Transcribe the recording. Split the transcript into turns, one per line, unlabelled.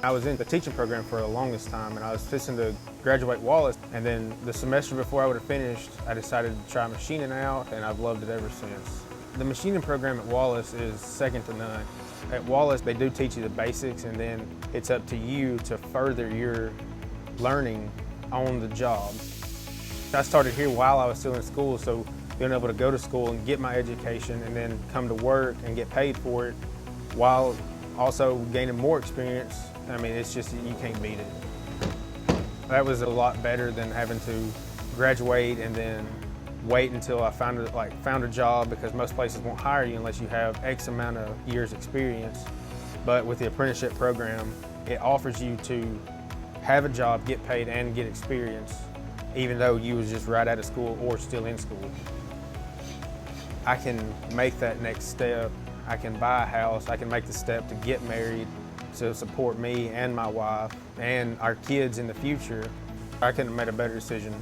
I was in the teaching program for the longest time, and I was fixing to graduate Wallace, and then the semester before I would have finished, I decided to try machining out, and I've loved it ever since. The machining program at Wallace is second to none. At Wallace, they do teach you the basics, and then it's up to you to further your learning on the job. I started here while I was still in school, so being able to go to school and get my education and then come to work and get paid for it while also gaining more experience, I mean, it's just, you can't beat it. That was a lot better than having to graduate and then wait until I found a job, because most places won't hire you unless you have X amount of years experience. But with the apprenticeship program, it offers you to have a job, get paid, and get experience, even though you was just right out of school or still in school. I can make that next step. I can buy a house. I can make the step to get married, to support me and my wife and our kids in the future. I couldn't have made a better decision.